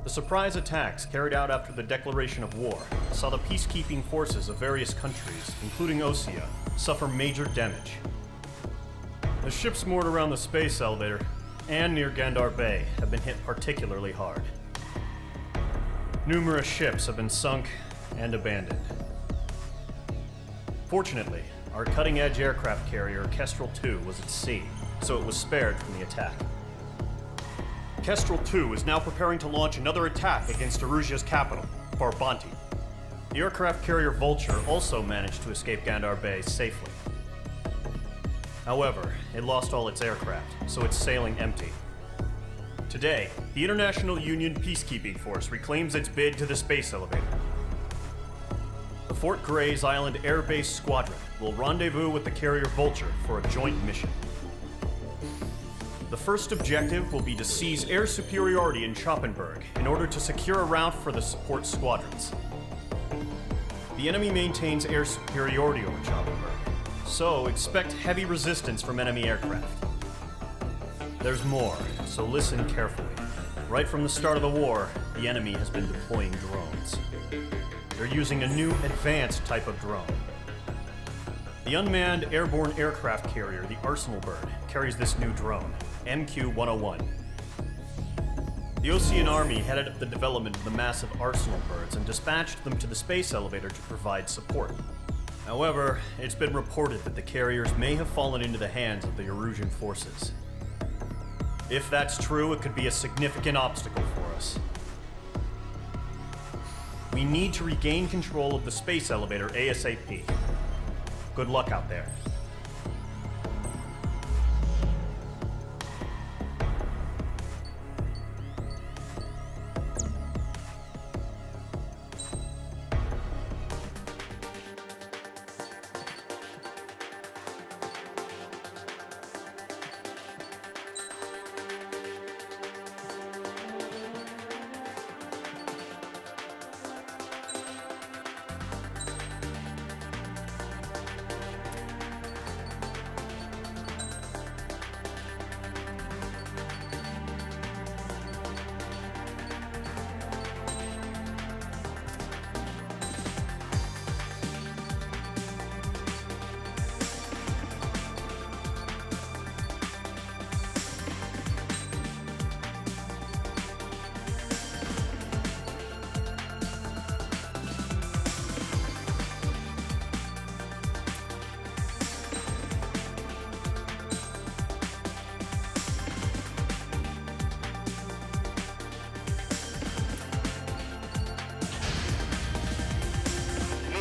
The surprise attacks carried out after the declaration of war saw the peacekeeping forces of various countries, including Osea, suffer major damage. The ships moored around the space elevator and near Gandar Bay have been hit particularly hard. Numerous ships have been sunk and abandoned. Fortunately, our cutting-edge aircraft carrier Kestrel 2 was at sea, so it was spared from the attack. Kestrel 2 is now preparing to launch another attack against Erusia's capital, Farbanti. The aircraft carrier Vulture also managed to escape Gandar Bay safely. However, it lost all its aircraft, so it's sailing empty. Today, the International Union Peacekeeping Force reclaims its bid to the space elevator. The Fort Gray's Island Air Base Squadron will rendezvous with the carrier Vulture for a joint mission. The first objective will be to seize air superiority in Schoppenberg in order to secure a route for the support squadrons. The enemy maintains air superiority over Schoppenberg, so expect heavy resistance from enemy aircraft. There's more, so listen carefully. Right from the start of the war, the enemy has been deploying drones. They're using a new advanced type of drone. The unmanned airborne aircraft carrier, the Arsenal Bird, carries this new drone, MQ-101. The Osean Army headed up the development of the massive Arsenal Birds and dispatched them to the space elevator to provide support. However, it's been reported that the carriers may have fallen into the hands of the Erusian forces. If that's true, it could be a significant obstacle for us. We need to regain control of the space elevator ASAP. Good luck out there.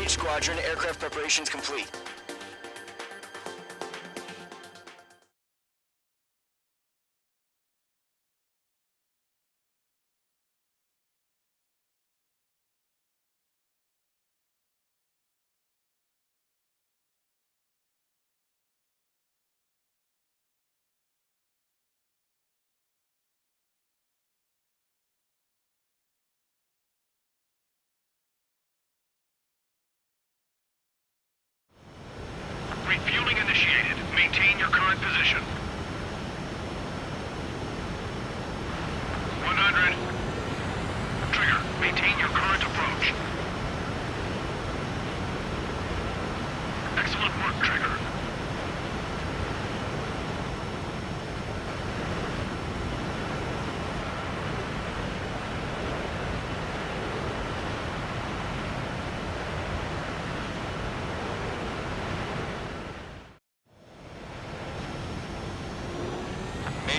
Squadron, aircraft preparations complete. Refueling initiated. Maintain your current position. 100. Trigger, maintain your current approach. Excellent work, Trigger.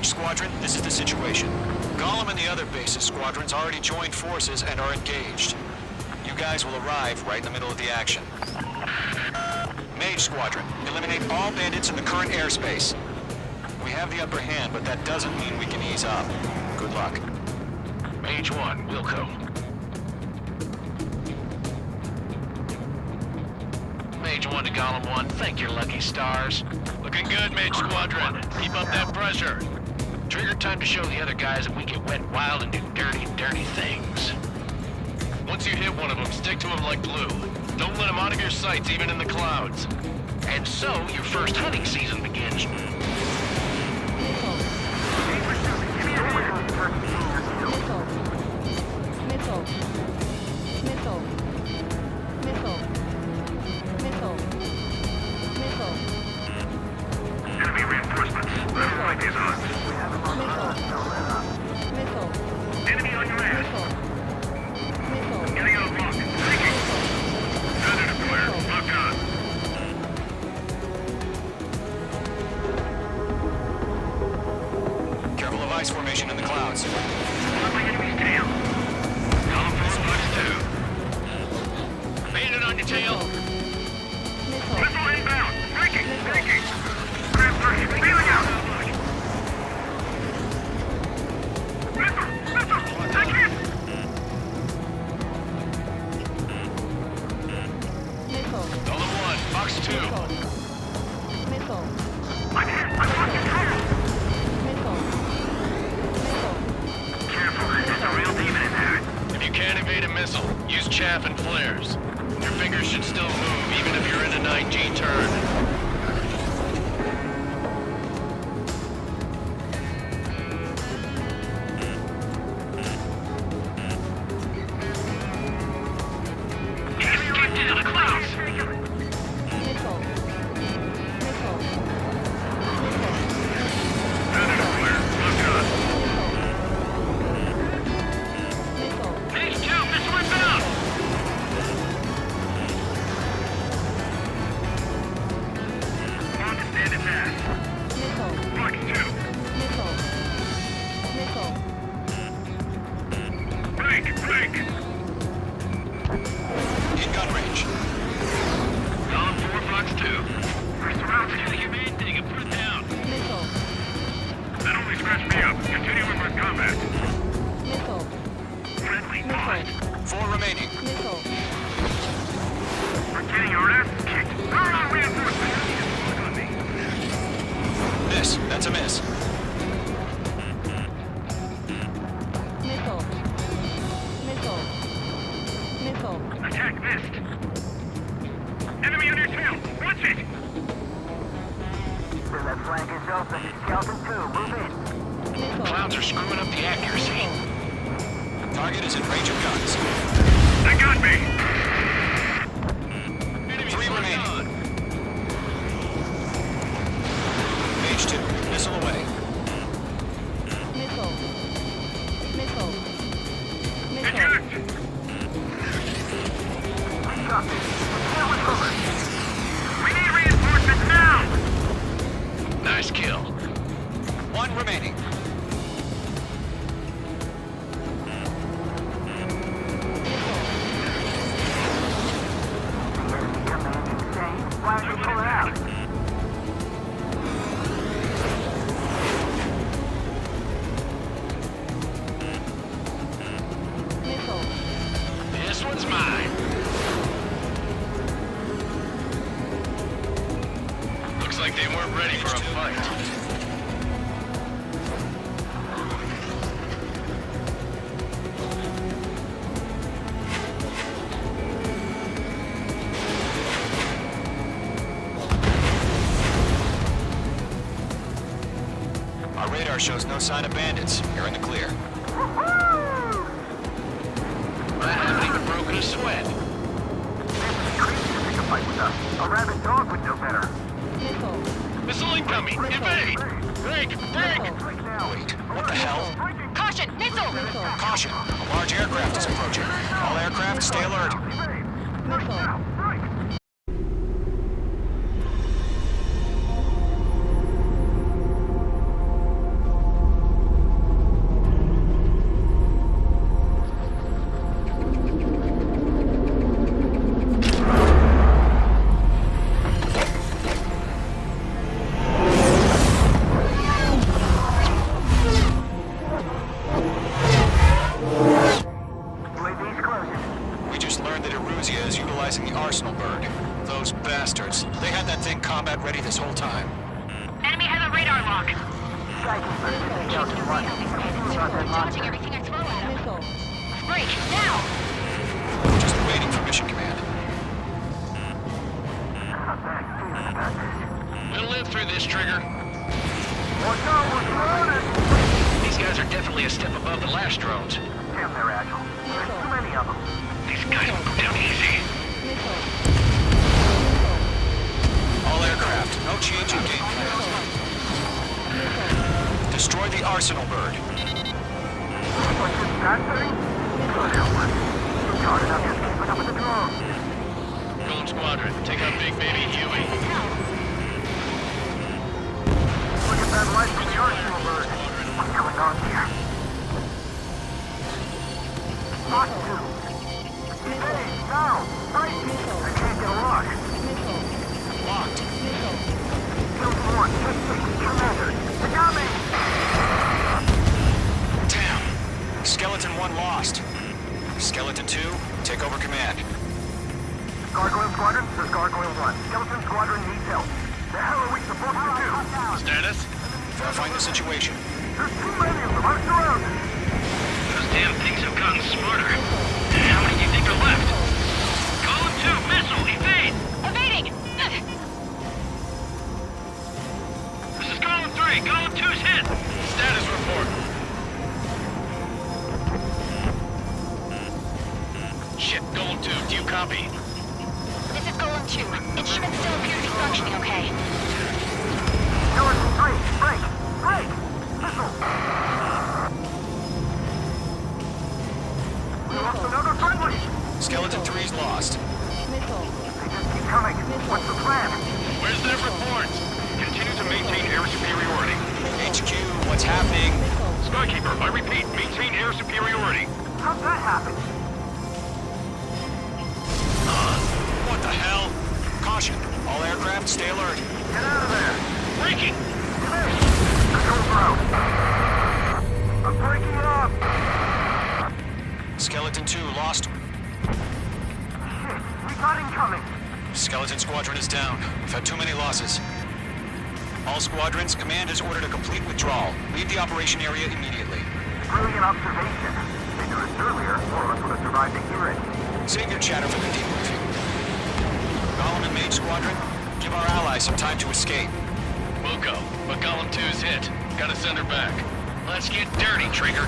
Squadron, this is the situation. Gollum and the other base's squadrons already joined forces and are engaged. You guys will arrive right in the middle of the action. Mage Squadron, eliminate all bandits in the current airspace. We have the upper hand, but that doesn't mean we can ease up. Good luck. Mage 1, Wilco. Mage 1 to Gollum 1, thank your lucky stars. Looking good, Mage Squadron. Keep up that pressure. Trigger time to show the other guys that we get wet wild and do dirty, dirty things. Once you hit one of them, stick to him like glue. Don't let him out of your sights, even in the clouds. And so, your first hunting season begins. missile. Use chaff and flares. Your fingers should still move, even if you're in a 9G turn. In gun range. Column 4, Fox 2. We're surrounded. Do your main thing and put it down. That only scratched me up. Continuing with combat. Friendly lost. 4 remaining. We're getting our ass kicked. Power on reinforcements. Look on me. Miss. That's a miss. Attack missed. Enemy on your tail. Watch it. That flank is open. Skeleton 2, move in. Clowns are screwing up the accuracy. Target is in range of guns. They got me. 3 remaining. Page 2. Missile away. Eject. We need reinforcements now. Nice kill. 1 remaining. Why don't you pull it out? This one's mine. Looks like they weren't ready for a fight. Our radar shows no sign of bandits. You're in the clear. I haven't even broken a sweat. A rabid dog would know better. Missile incoming! Evade! Break! Break! Wait, what the hell? Caution! Missile! Caution! A large aircraft is approaching. All aircraft, stay alert. Is utilizing the Arsenal bird. Those bastards. They had that thing combat ready this whole time. Enemy has a radar lock. Dodging everything I throw at him. Break, now! Just waiting for mission command. We'll live through this, Trigger. Watch out, we're surrounded! These guys are definitely a step above the last drones. Damn, they're agile. There's too many of them. These guys won't go down easy. All aircraft, no change in game plan. Destroy the Arsenal bird. What's this, Patsy? Good help. You're hard enough just keeping up with the drones. Golem Squadron, take out Big Baby Huey. Look at that light from the Arsenal bird. What's going on here? Spot 2. Hey, now! Fight! I can't get a lock. Locked. Kills 1, just 6, commander. They got me! Damn. Skeleton 1 lost. Skeleton 2, take over command. Gargoyle Squadron, this is Gargoyle 1. Skeleton Squadron needs help. The hell are we supposed to do? Status? Verifying the situation. There's too many of them. I'm surrounded. Those damn things have gotten smarter. How many Copy. This is Golem 2. Instruments still appear to be functioning okay. Skeleton 3, break! Break! Missile! We lost another friendly! Skeleton 3's lost. They just keep coming. What's the plan? Where's their report? Continue to maintain air superiority. HQ, what's happening? Skykeeper, I repeat, maintain air superiority. How'd that happen? What the hell? Caution. All aircraft, stay alert. Get out of there! Breaking! Control throw! I'm breaking up! Skeleton 2 lost. Shit, we got incoming! Skeleton Squadron is down. We've had too many losses. All squadrons, command has ordered a complete withdrawal. Leave the operation area immediately. Brilliant observation. If they knew this earlier, more of us would have survived to hear it. Save your chatter for the debriefing. Golem and Mage Squadron, give our allies some time to escape. We'll go, but Golem 2's hit. Gotta send her back. Let's get dirty, Trigger.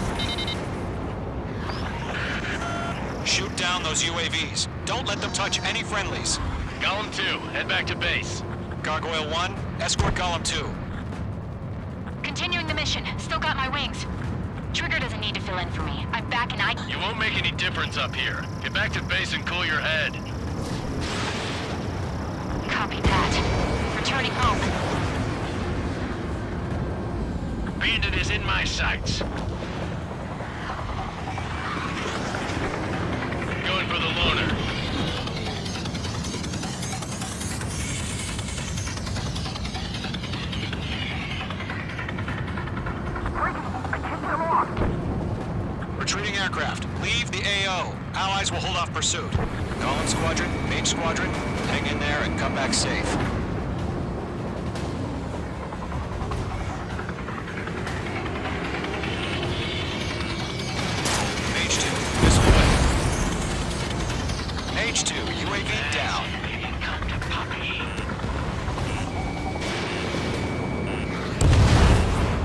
Shoot down those UAVs. Don't let them touch any friendlies. Golem 2, head back to base. Gargoyle 1, escort Golem 2. Continuing the mission. Still got my wings. Trigger doesn't need to fill in for me. I'm back and You won't make any difference up here. Get back to base and cool your head. Copy that. Returning home. Bandit is in my sights. Going for the loner. Retreating aircraft, leave the AO. Allies will hold off pursuit. Golem Squadron, Mage Squadron, hang in there and come back safe. Mage 2, missile away. Mage 2, UAV down. Come to Poppy.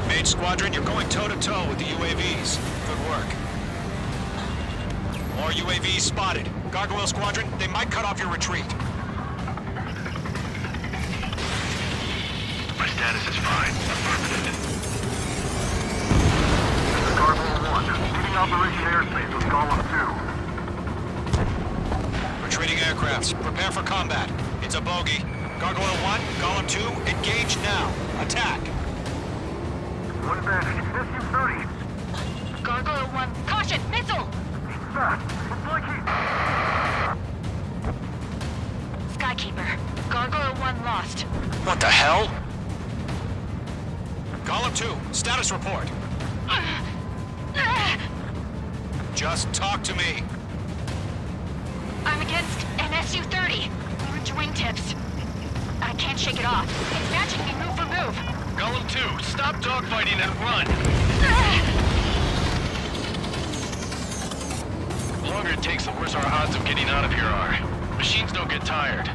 Mage Squadron, you're going toe-to-toe with the UAVs. Good work. More UAVs spotted. Gargoyle Squadron, they might cut off your retreat. My status is fine. Affirmative. Gargoyle 1, leading Operation Airspace with Golem 2. Retreating aircrafts, prepare for combat. It's a bogey. Gargoyle 1, Golem 2, engage now. Attack. One bandit, SU-30. Gargoyle 1. Caution! Missile! Fast. It's like he... Skykeeper. Gargoyle 1 lost. What the hell? Golem 2, status report. Just talk to me. I'm against an SU-30. Orange wingtips. I can't shake it off. It's matching me move for move. Golem 2, stop dogfighting and run. The longer it takes, the worse our odds of getting out of here are. Machines don't get tired.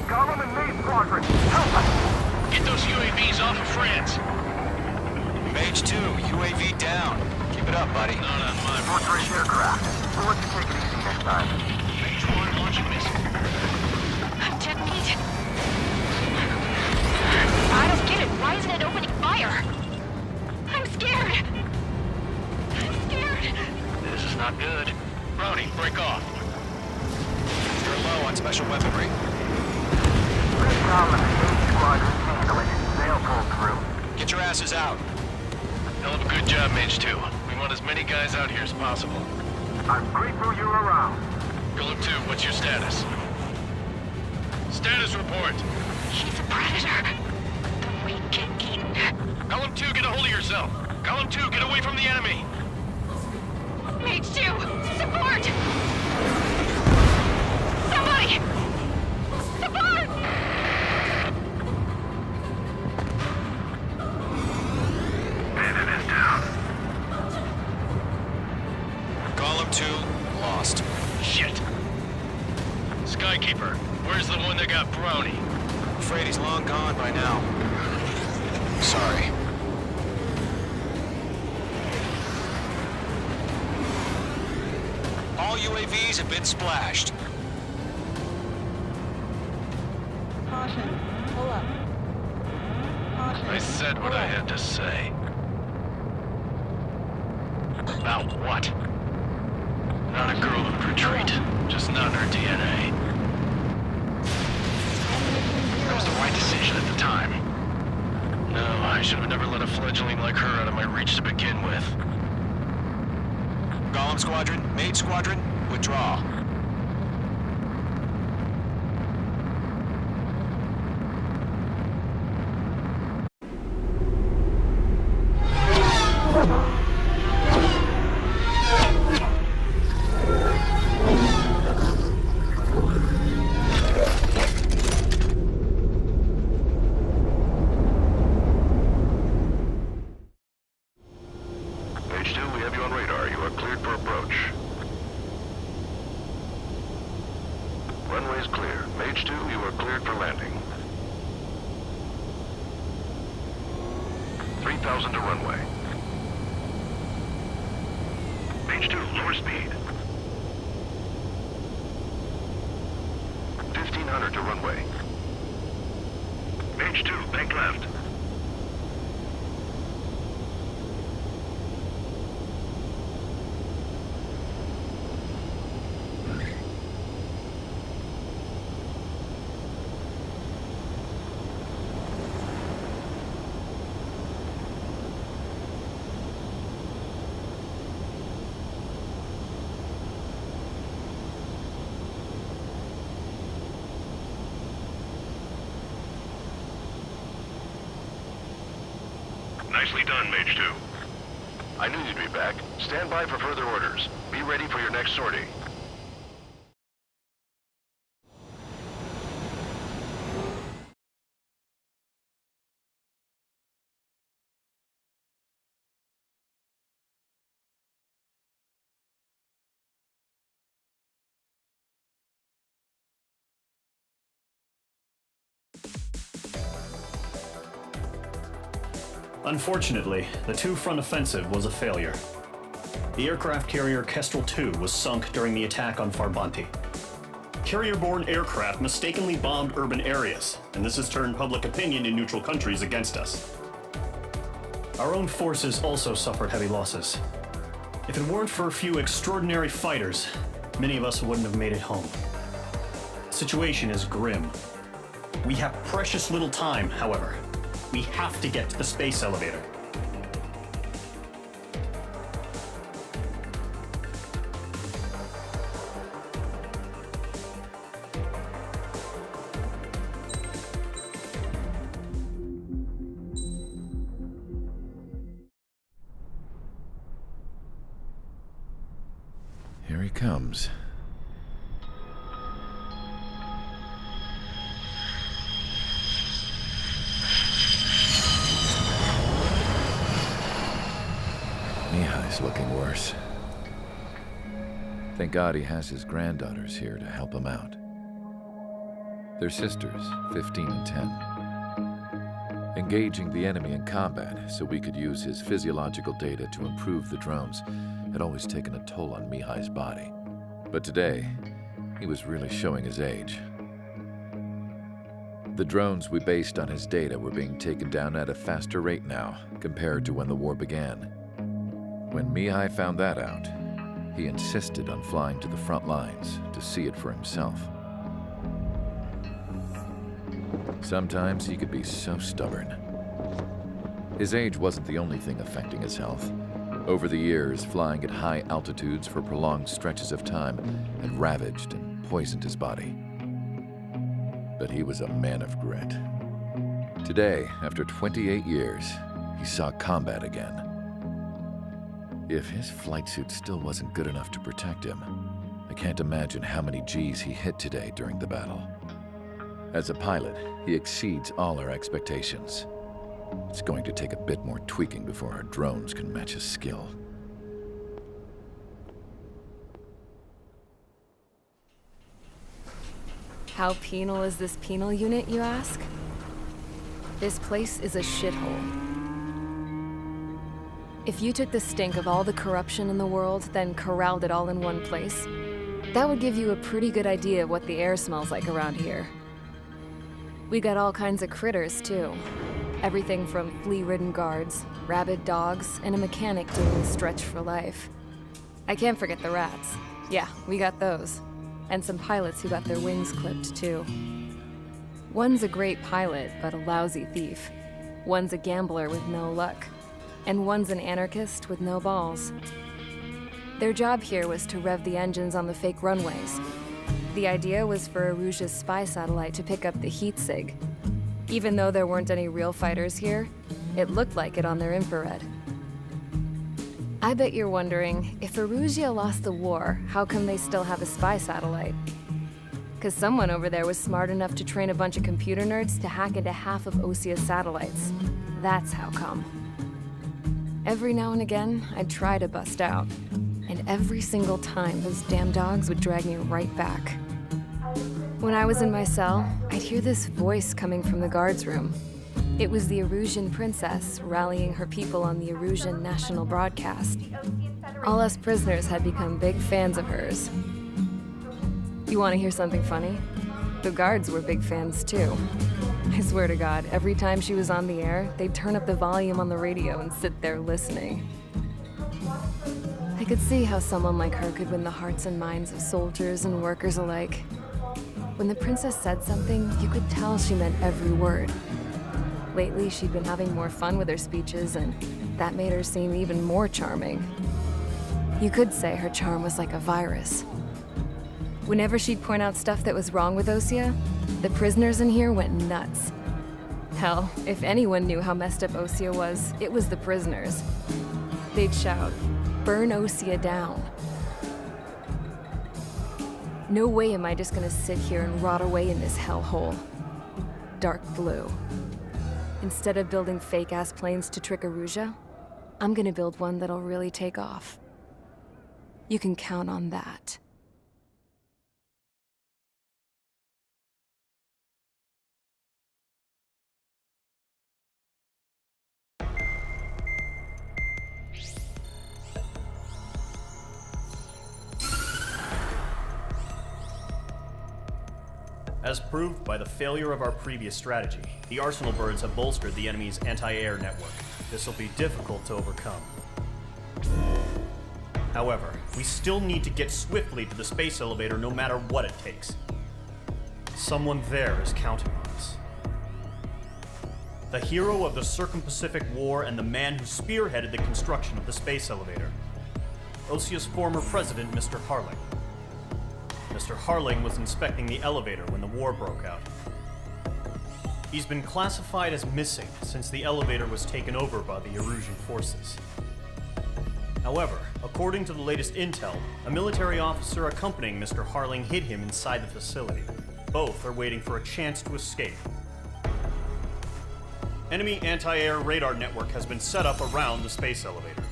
Golem and Mage Squadron, help us! Get those UAVs off of France. Mage 2, UAV down. Keep it up, buddy. Not on my Fourth-rate aircraft. We'll let you take it easy next time. Mage 1 launching missile. I'm dead meat. I don't get it. Why isn't it opening fire? I'm scared. I'm scared. This is not good. Brownie, break off. You're low on special weaponry. Let Golem and Mage Squadron handle it. They'll pull through. Get your asses out. Hell of a good job, Mage 2. We want as many guys out here as possible. I'm grateful you're around. Golem 2, what's your status? Status report. He's a predator. The weak get eaten. Golem 2, get a hold of yourself. Golem 2, get away from the enemy. Mage 2, support! Somebody! Support! Bandit is down. Golem 2, lost. Shit. Skykeeper, where's the one that got Brownie? afraid he's long gone by now. Sorry. All UAVs have been splashed. Caution. Pull up. Caution. I said what I had to say. About what? Not a girl who'd retreat. Just not in her DNA. That was the right decision at the time. No, I should have never let a fledgling like her out of my reach to begin with. Golem Squadron, Mage Squadron, withdraw. Mage 2, we have you on radar. You are cleared for approach. Runway is clear. Mage 2, you are cleared for landing. 3,000 to runway. Mage 2, lower speed. 1,500 to runway. Mage 2, bank left. Nicely done, Mage 2. I knew you'd be back. Stand by for further orders. Be ready for your next sortie. Unfortunately, the two-front offensive was a failure. The aircraft carrier Kestrel II was sunk during the attack on Farbanti. Carrier-borne aircraft mistakenly bombed urban areas, and this has turned public opinion in neutral countries against us. Our own forces also suffered heavy losses. If it weren't for a few extraordinary fighters, many of us wouldn't have made it home. The situation is grim. We have precious little time, however. We have to get to the space elevator. Here he comes. Mihai's looking worse. Thank God he has his granddaughters here to help him out. They're sisters, 15 and 10. Engaging the enemy in combat so we could use his physiological data to improve the drones had always taken a toll on Mihai's body. But today, he was really showing his age. The drones we based on his data were being taken down at a faster rate now compared to when the war began. When Mihai found that out, he insisted on flying to the front lines to see it for himself. Sometimes he could be so stubborn. His age wasn't the only thing affecting his health. Over the years, flying at high altitudes for prolonged stretches of time had ravaged and poisoned his body. But he was a man of grit. Today, after 28 years, he saw combat again. If his flight suit still wasn't good enough to protect him, I can't imagine how many Gs he hit today during the battle. As a pilot, he exceeds all our expectations. It's going to take a bit more tweaking before our drones can match his skill. How penal is this penal unit, you ask? This place is a shithole. If you took the stink of all the corruption in the world, then corralled it all in one place, that would give you a pretty good idea of what the air smells like around here. We got all kinds of critters, too. Everything from flea-ridden guards, rabid dogs, and a mechanic doing the stretch for life. I can't forget the rats. Yeah, we got those. And some pilots who got their wings clipped, too. One's a great pilot, but a lousy thief. One's a gambler with no luck. And one's an anarchist with no balls. Their job here was to rev the engines on the fake runways. The idea was for Aruja's spy satellite to pick up the heat sig. Even though there weren't any real fighters here, it looked like it on their infrared. I bet you're wondering, if Aruja lost the war, how come they still have a spy satellite? 'Cause someone over there was smart enough to train a bunch of computer nerds to hack into half of Osia's satellites. That's how come. Every now and again, I'd try to bust out. And every single time, those damn dogs would drag me right back. When I was in my cell, I'd hear this voice coming from the guards room. It was the Arusian princess rallying her people on the Arusian national broadcast. All us prisoners had become big fans of hers. You want to hear something funny? The guards were big fans too. I swear to God, every time she was on the air, they'd turn up the volume on the radio and sit there listening. I could see how someone like her could win the hearts and minds of soldiers and workers alike. When the princess said something, you could tell she meant every word. Lately, she'd been having more fun with her speeches, and that made her seem even more charming. You could say her charm was like a virus. Whenever she'd point out stuff that was wrong with Osia, the prisoners in here went nuts. Hell, if anyone knew how messed up Osia was, it was the prisoners. They'd shout, "Burn Osia down." No way am I just gonna sit here and rot away in this hellhole. Dark blue. Instead of building fake-ass planes to trick Aruja, I'm gonna build one that'll really take off. You can count on that. As proved by the failure of our previous strategy, the Arsenal birds have bolstered the enemy's anti-air network. This will be difficult to overcome. However, we still need to get swiftly to the space elevator no matter what it takes. Someone there is counting on us. The hero of the Circum-Pacific War and the man who spearheaded the construction of the space elevator. Osia's former president, Mr. Harling. Mr. Harling was inspecting the elevator when the war broke out. He's been classified as missing since the elevator was taken over by the Arusian forces. However, according to the latest intel, a military officer accompanying Mr. Harling hid him inside the facility. Both are waiting for a chance to escape. Enemy anti-air radar network has been set up around the space elevator.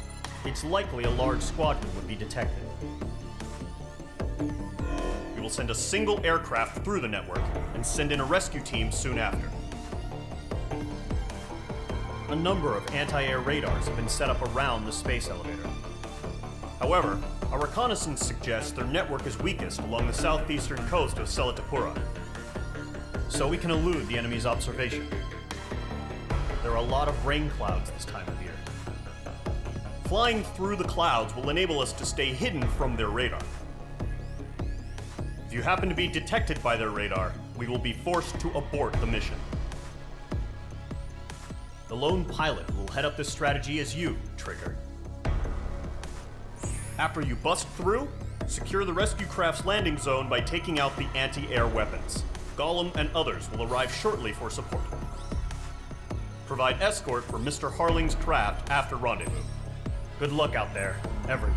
It's likely a large squadron would be detected. We will send a single aircraft through the network and send in a rescue team soon after. A number of anti-air radars have been set up around the space elevator. However, our reconnaissance suggests their network is weakest along the southeastern coast of Selatapura, so we can elude the enemy's observation. There are a lot of rain clouds this time of year. Flying through the clouds will enable us to stay hidden from their radar. If you happen to be detected by their radar, we will be forced to abort the mission. The lone pilot will head up this strategy as you, Trigger. After you bust through, secure the rescue craft's landing zone by taking out the anti-air weapons. Gollum and others will arrive shortly for support. Provide escort for Mr. Harling's craft after rendezvous. Good luck out there, everyone.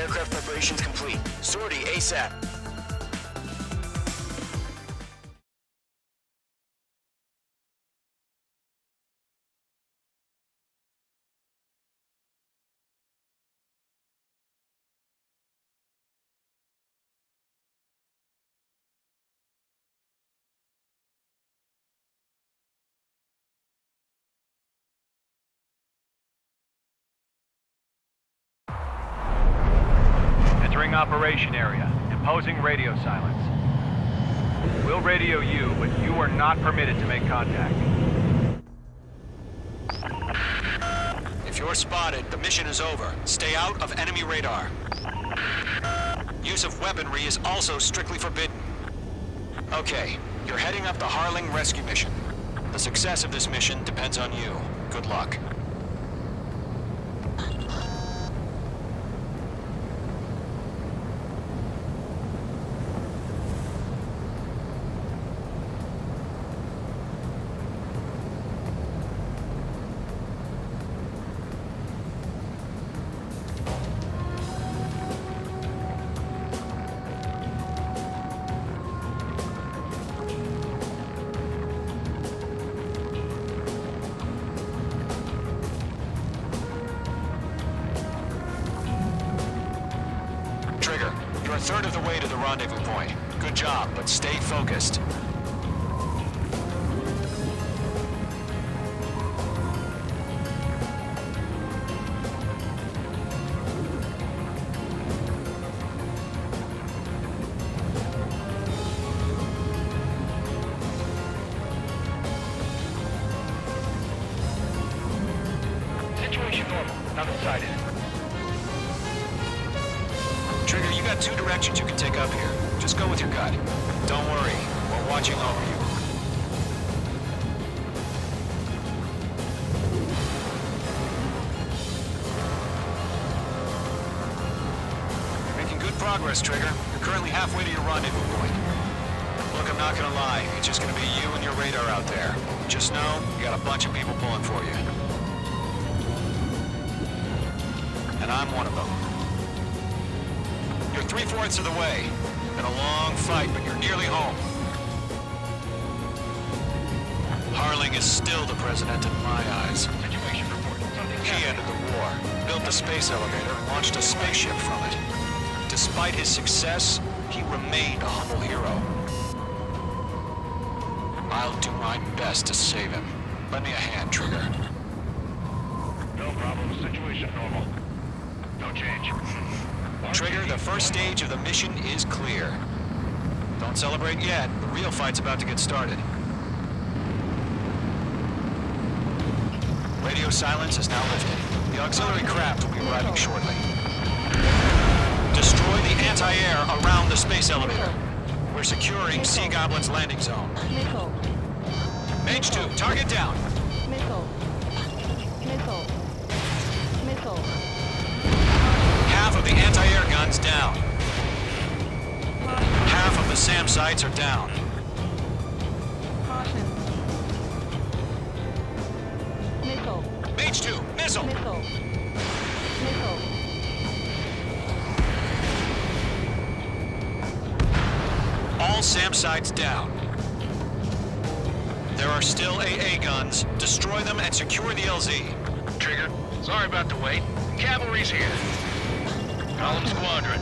Aircraft preparations complete. Sortie ASAP. Entering operation area. Imposing radio silence. We'll radio you, but you are not permitted to make contact. If you're spotted, the mission is over. Stay out of enemy radar. Use of weaponry is also strictly forbidden. Okay, you're heading up the Harling rescue mission. The success of this mission depends on you. Good luck. Trigger, you're a third of the way to the rendezvous point. Good job, but stay focused. Situation normal. Nothing sighted. Trigger, you got two directions you can take up here. Just go with your gut. Don't worry, we're watching over you. Making good progress, Trigger. You're currently halfway to your rendezvous point. Look, I'm not gonna lie. It's just gonna be you and your radar out there. Just know, you got a bunch of people pulling for you. And I'm one of them. You're 3/4 of the way. Been a long fight, but you're nearly home. Harling is still the president in my eyes. Situation report. Something He ended the war, built the space elevator, launched a spaceship from it. Despite his success, he remained a humble hero. I'll do my best to save him. Lend me a hand, Trigger. No problem. Situation normal. No change. Trigger, the first stage of the mission is clear. Don't celebrate yet. The real fight's about to get started. Radio silence is now lifted. The auxiliary craft will be arriving shortly. Destroy the anti-air around the space elevator. We're securing Sea Goblin's landing zone. Missile. Mage 2, target down. Missile. Missile. Missile. Half of the anti-air guns down. Half of the SAM sites are down. Caution. Missile. Mage 2, missile. Missile. Missile. All SAM sites down. There are still AA guns. Destroy them and secure the LZ. Trigger, sorry about the wait. Cavalry's here. Column Squadron.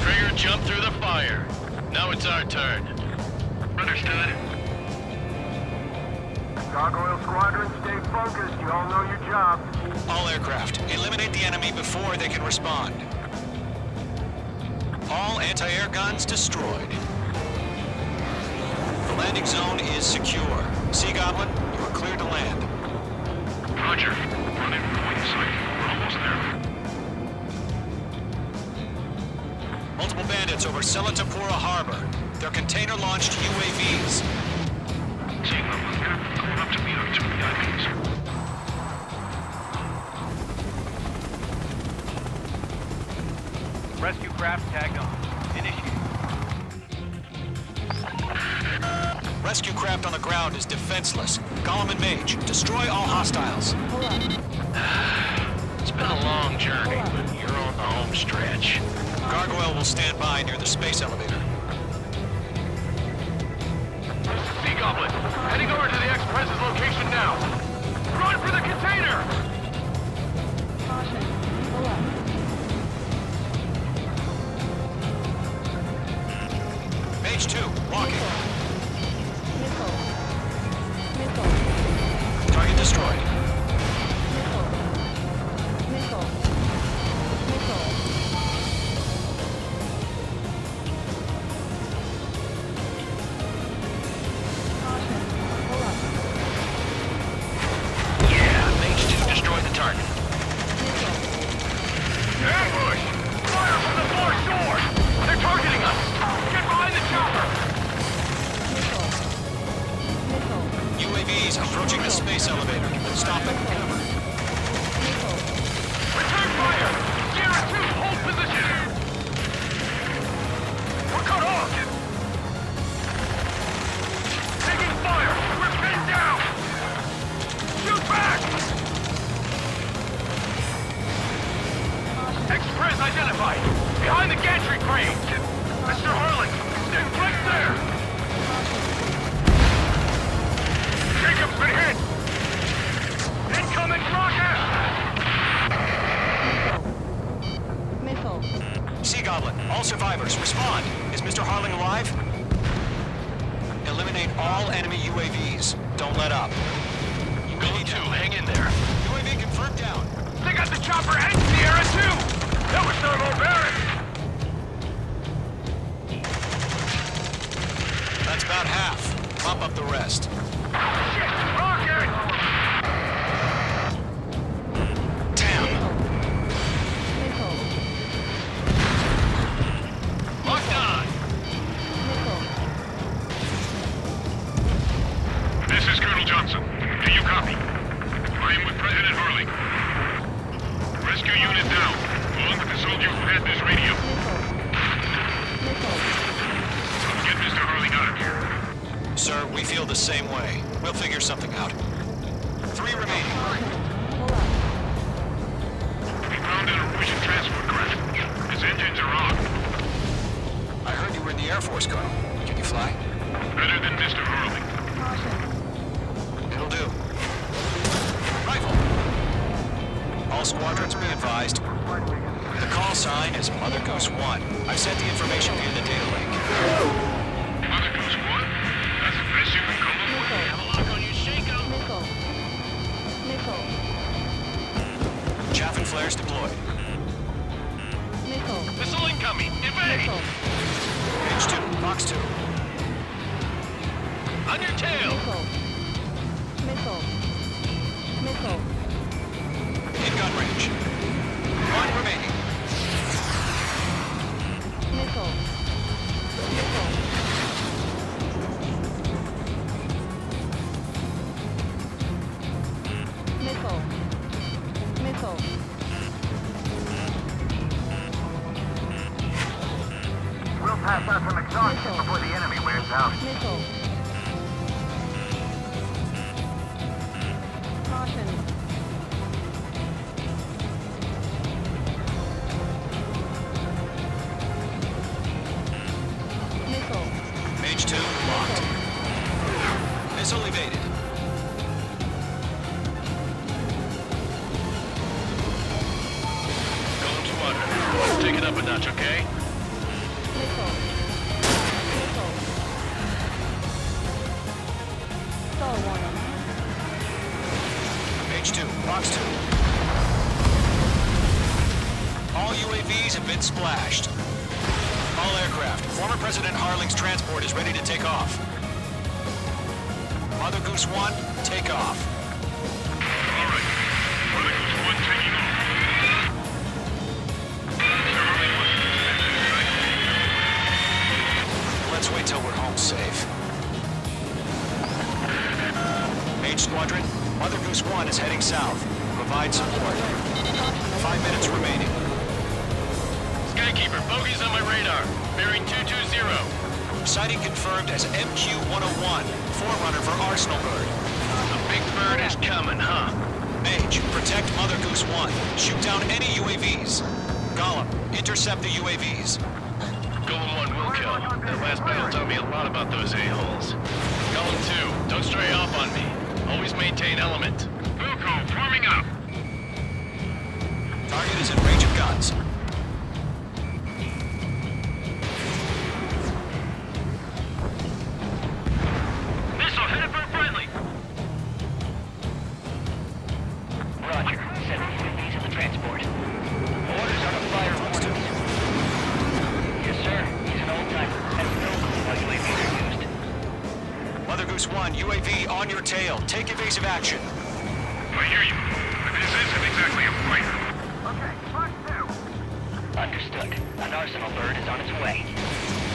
Trigger jumped through the fire. Now it's our turn. Understood. Gargoyle Squadron, stay focused. You all know your job. All aircraft, eliminate the enemy before they can respond. All anti-air guns destroyed. The landing zone is secure. Sea Goblin, you are cleared to land. Roger. Running point sight. We're almost there. Multiple bandits over Selatapura Harbor. They're container-launched UAVs. Seeing them. Going up to meet our two VIPs. Rescue craft tagged on. Initiate. Rescue craft on the ground is defenseless. Gollum and Mage, destroy all hostiles. Hold up. It's been a long journey, but you're on the home stretch. Gargoyle will stand by near the space elevator. Sea Goblin, heading over to the Express's location now. Run for the container! Caution. Pull up. Mage 2, walking. Missile. Missile. Target destroyed. Missile. Missile. Missile. Caution. Pull up. Yeah, Mage 2 destroyed the target. Missile. Ambush! Fire from the foreshore! They're targeting us! Get behind the chopper! Missile. Missile. UAVs approaching the space elevator. Stop it. Missile. Return fire! Sierra 2, hold position! We're cut off! Taking fire! We're pinned down! Shoot back! Express identified! Behind the gantry crane! Mr. Harlan, stay right there! Jacob's been hit! Incoming rocket! Missile. Sea Goblin, all survivors, respond. Is Mr. Harling alive? Eliminate all enemy UAVs. Don't let up. Buly 2, hang in there. UAV confirmed down. They got the chopper and Sierra 2! That was thermobaric! That's about half. Pop up the rest. Shit! Rocket! Damn. Missile. Locked on! Missile. This is Colonel Johnson. Do you copy? I am with President Harling. Rescue unit down, along with the soldier who had this radio. Missile. Get Mr. Harling out of here. Sir, we feel the same way. We'll figure something out. 3 remaining. Pull up. We found an Norwegian transport craft. His engines are on. I heard you were in the Air Force, Colonel. Can you fly? Better than Mr. Harling. Caution. It'll do. Rifle. All squadrons be advised. The call sign is Mother Goose 1. I've sent the information via the data link. Mother Goose 1? That's the best you can come up with. Have a lock on you, shake 'em! Missile. Missile. Chaff and flares deployed. Missile. Missile incoming! Evade! Missile. Page 2, box 2. On your tail! Missile. Missile. Missile. In gun range. 1 remaining. Missile. Missile. Missile. Missile. We'll pass out some exhaustion Missile. before the enemy wears out. Missile. Caution. Missile. Page 2, locked. Missile evaded. Golem Squadron, take it up a notch, okay? Missile. Missile. Star warning. Page 2, box 2. All UAVs have been splashed. All aircraft. Former President Harling's transport is ready to take off. Mother Goose 1, take off. All right. Mother Goose 1 taking off. Mr. Harling wants to Let's wait till we're home safe. Mage Squadron, Mother Goose 1 is heading south. Provide support. 5 minutes remaining. Skykeeper, bogeys on my radar. Bearing 220. Sighting confirmed as MQ-101, forerunner for Arsenal Bird. The big bird is coming, huh? Mage, protect Mother Goose 1. Shoot down any UAVs. Gollum, intercept the UAVs. Golem 1 will kill. That last battle taught me a lot about those a-holes. Golem 2, don't stray off on me. Always maintain element. Wilco, forming up. Target is in range of guns. Missile headed for a friendly. Roger. Sending UAVs in the transport. Orders are to fire mortars. Yes, sir. He's an old-timer. Has no clue how UAVs are used. Mother Goose 1, UAV on your tail. Take evasive action. I hear you. But this isn't exactly a fighter. Okay, mark 2. Understood. An arsenal bird is on its way.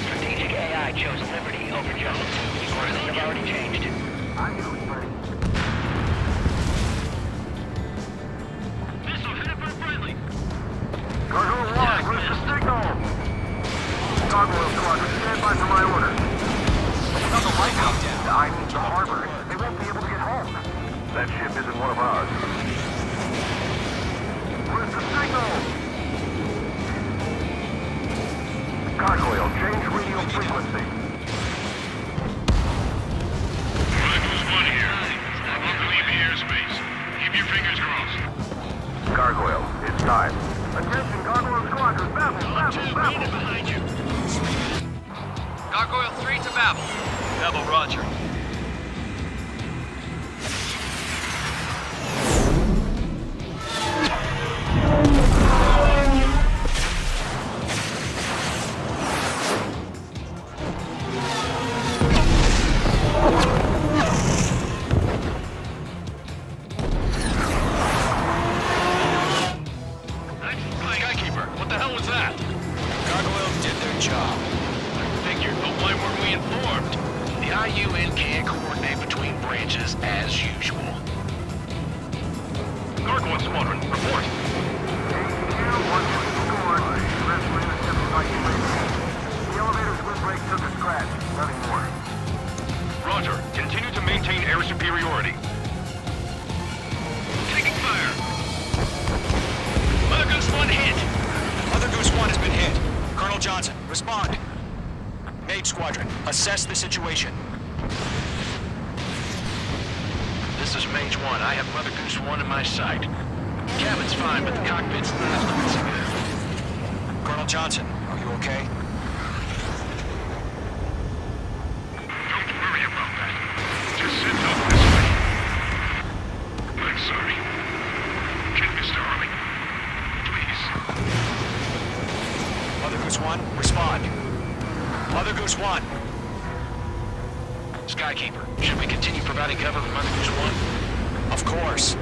Strategic AI chose Liberty over Jungle 2. Orders have already changed. I knew it, buddy. Missile headed for a friendly. Gargoyle 1, where's the signal? Gargoyle Squadron, stand by for my order. It's not the lighthouse. I need the harbor. They won't be able to get home. That ship isn't one of ours. Where's the signal? Gargoyle, change radio frequency. Mother Goose 1 here. I'm about to leave the airspace. Keep your fingers crossed. Gargoyle, it's time. Attention, Gargoyle Squadron, Babel, Babel. behind you. Gargoyle 3 to Babel. Babel, roger. Skykeeper, what the hell was that? Gargoyle did their job. Figured, but why weren't we informed? The IUN can't coordinate between branches as usual. Gargoyle Squadron, report. The elevator's windbreak took a scratch. Nothing more. Roger. Continue to maintain air superiority. Taking fire. Mother Goose 1 hit! Mother Goose 1 has been hit. Colonel Johnson, respond. Mage Squadron, assess the situation. This is Mage 1. I have Mother Goose 1 in my sight. Cabin's fine, but the cockpit's not looking so good. Colonel Johnson, are you okay? Don't worry about that. Just sit up this way. I'm sorry. Get Mr. Harley. Please. Mother Goose 1, respond. Mother Goose 1. Skykeeper, should we continue providing cover for Mother Goose 1? Of course.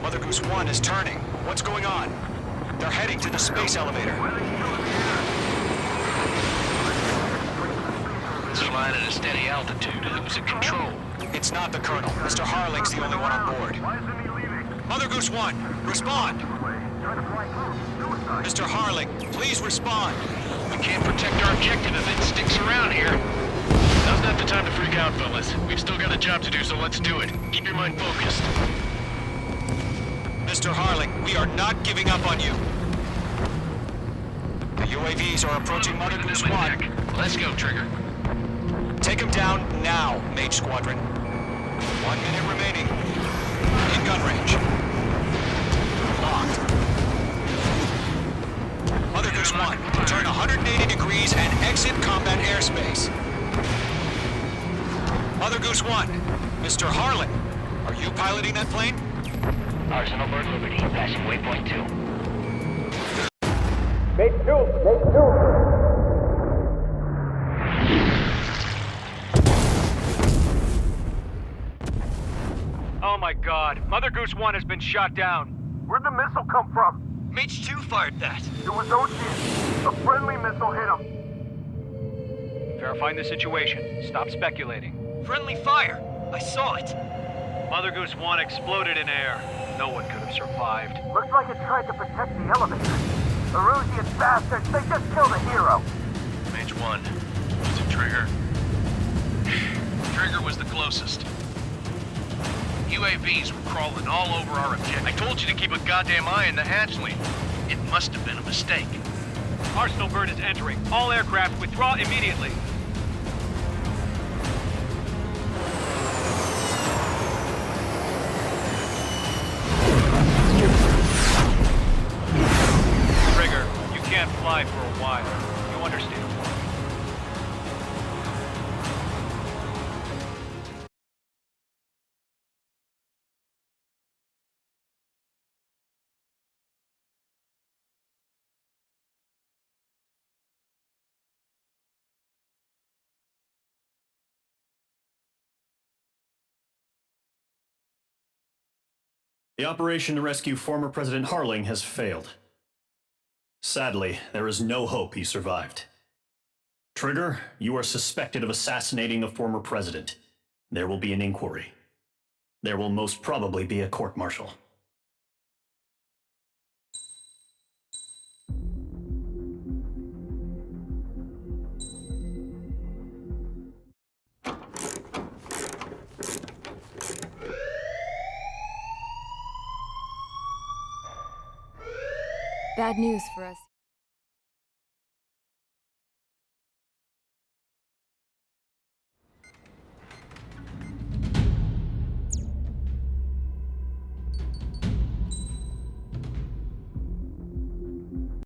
Mother Goose 1 is turning. What's going on? They're heading to the space elevator. It's flying at a steady altitude. Who's in control? It's not the Colonel. Mr. Harling's the only one on board. Why isn't he leaving? Mother Goose 1, respond. Trying to fly through. Suicide. Mr. Harling, please respond. We can't protect our objective if it sticks around here. Now's not the time to freak out, fellas. We've still got a job to do, so let's do it. Keep your mind focused. Mr. Harling, we are not giving up on you. The UAVs are approaching Mother Goose 1. Let's go, Trigger. Take them down now, Mage Squadron. 1 minute remaining. In gun range. Locked. Mother Goose 1, turn 180 degrees and exit combat airspace. Mother Goose 1, Mr. Harlan, are you piloting that plane? Arsenal Bird Liberty, passing waypoint 2. Oh my god, Mother Goose 1 has been shot down. Where'd the missile come from? Mage 2 fired that. It was Ocean. A friendly missile hit him. Verifying the situation. Stop speculating. Friendly fire. I saw it. Mother Goose 1 exploded in air. No one could have survived. Looks like it tried to protect the elevator. The Erusian bastards, they just killed a hero. Mage 1, Trigger. Trigger was the closest. UAVs were crawling all over our objective. I told you to keep a goddamn eye on the hatchling. It must have been a mistake. Arsenal bird is entering. All aircraft withdraw immediately. Trigger, you can't fly for a while. You understand? The operation to rescue former President Harling has failed. Sadly, there is no hope he survived. Trigger, you are suspected of assassinating a former president. There will be an inquiry. There will most probably be a court-martial. Bad news for us.